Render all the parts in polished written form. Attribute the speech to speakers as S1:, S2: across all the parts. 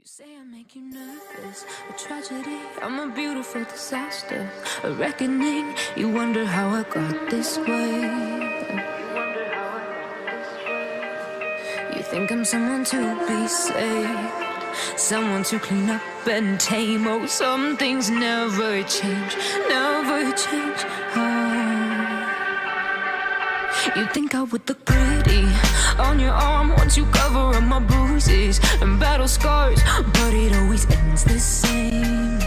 S1: say I make you nervous, a tragedy, I'm a beautiful disaster, a reckoning, you wonder how I got this way. You think I'm someone to be saved, someone to clean up and tame. Oh, some things never change, never change. You think I would look pretty on your arm once you cover up my bruises and battle scars, but it always ends the same.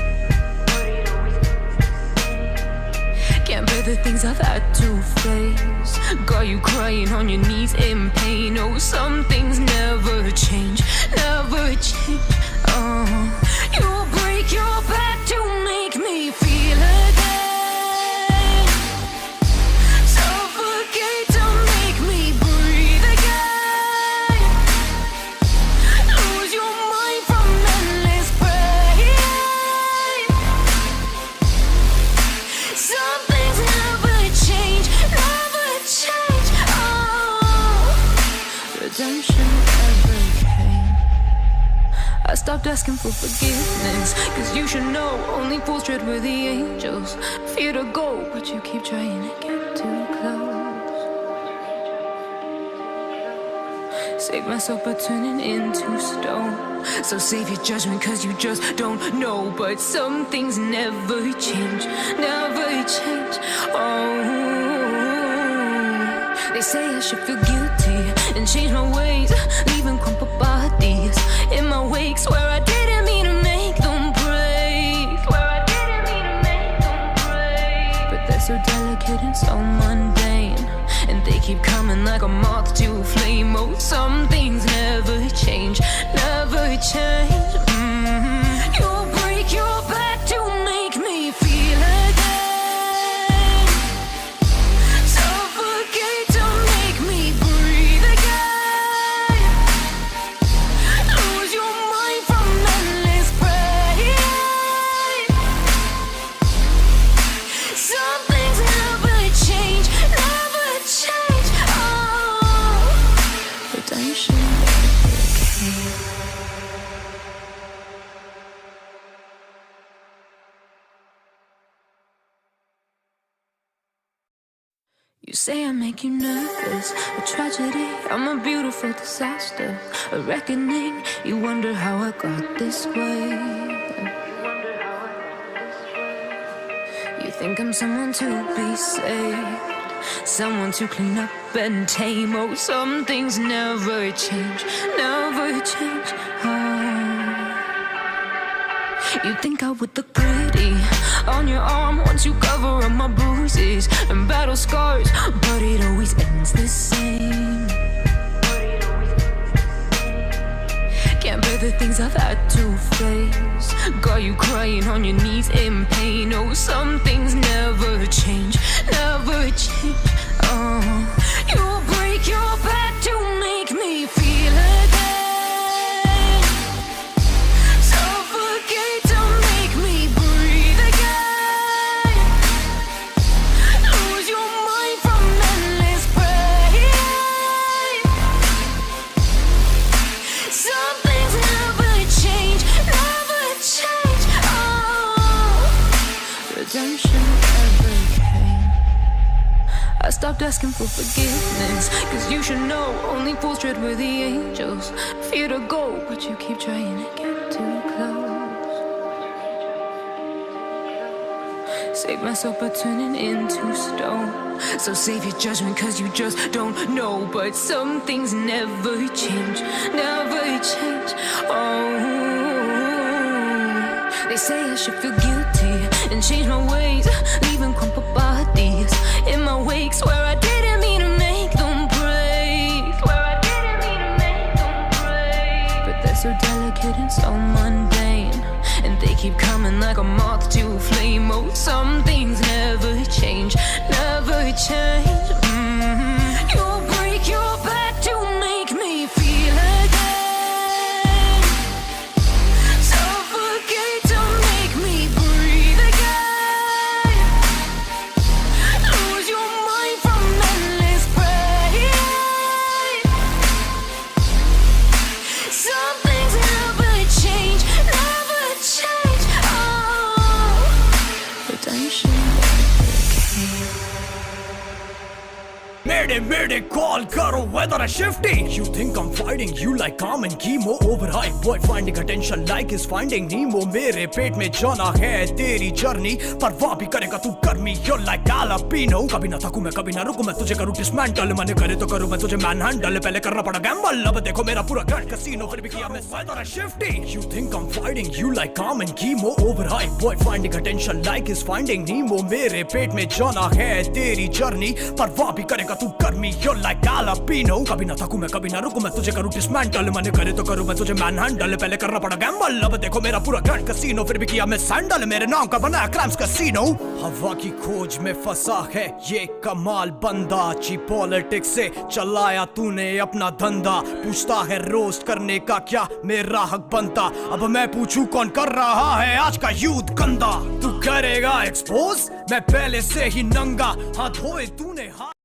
S1: Can't bear the things I've had to face, got you crying on your knees in pain. Oh, some things never change, never change. You'll break your back to make me feel again, suffocate to make me breathe again, lose your mind from endless pain. Some things never change, never change. Redemption never came. I stopped asking for forgiveness, cause you should know only fools tread with the angels. Fear to go, but you keep trying to get too close. Save myself by turning into stone, so save your judgment cause you just don't know. But some things never change, never change. They say I should feel guilty and change my ways, leaving crumpled bodies in my wake. Swear I didn't mean to make them break, swear I didn't mean to make them break. But they're so delicate and so mundane, and they keep coming like a moth to a flame. Oh, some things never change, never change. You'll break your back to make me feel again, suffocate to make me breathe again, lose your mind from endless pain. Some things never change, never change. Redemption never came. You say I make you nervous, a tragedy, I'm a beautiful disaster, a reckoning, you wonder how I got this way. You think I'm someone to be saved, someone to clean up and tame. Oh, some things never change, never change. You think I would look pretty on your arm once you cover up my bruises and battle scars, but it always ends the same. Can't bear the things I've had to face, got you crying on your knees in pain. Oh, some things never change, never change. You'll break your back to make me feel again, suffocate to make me breathe again, lose your mind from endless pain. 'Cause some things never change, never change. You'll break your back to make me feel again, suffocate to make me breathe again, lose your mind from endless pain. Some things never change, never change. You'll break your back to make me feel again, suffocate to make me breathe again, lose your mind from endless pain. Some things never change, never change. Redemption never came. I stopped asking for forgiveness, cause you should know only fools tread with the angels. Fear to go, but you keep trying to get too close. Save myself by turning into stone, so save your judgment cause you just don't know. But some things never change, never change. They say I should feel guilty and change my ways, leaving crumpled bodies in my wake. Swear I didn't mean to make them break, swear I didn't mean to make them break. But they're so delicate and so mundane, and they keep coming like a moth to a flame. Oh, some things never change, never change. You'll break your back to make me feel again, suffocate to make me breathe again, lose your mind from endless pain. Some things never change,
S2: mayday call करो whether shifty you think I am fighting you like calm and chemo over hype boy finding attention like is finding Nemo मेरे पेट में जाना है तेरी journey परवाह भी करेगा तू कर्मी यू लाइक कैलापिनो कभी ना थकूं मैं कभी ना रुकूं मैं तुझे करूं डिसमेंटल मन करे तो करूं मैं तुझे मैन हैंडल पहले करना पड़ा गैम्बल अब देखो मेरा पूरा ग्रैंड कैसीनो फिर भी किया मैं whether shifty you think I am fighting you like calm and chemo over hype boy finding attention like is finding Nemo मेरे पेट में जाना है तेरी जर्नी परवाह भी करेगा तू कर्मी यू लाइक कैलापिनो कभी ना थकूं मैं कभी ना रुकूं मैं तुझे करूं डिसमेंटल मन करे तो करूं मैं तुझे मैन हैंडल पहले करना पड़ा गैम्बल अब देखो मेरा पूरा ग्रैंड कैसीनो फिर भी किया मैं सैंडल मेरे नाम का बना क्राइम्स कैसीनो हवा की खोज में फंसा है ये कमाल बंदा ची पॉलिटिक्स से चलाया तूने अपना धंधा पूछता है रोस्ट करने का क्या मेरा हक बनता अब मैं पूछूं कौन कर रहा है आज का यूथ गंदा तू करेगा एक्सपोज मैं पहले से ही नंगा हाथ धोए तूने हाथ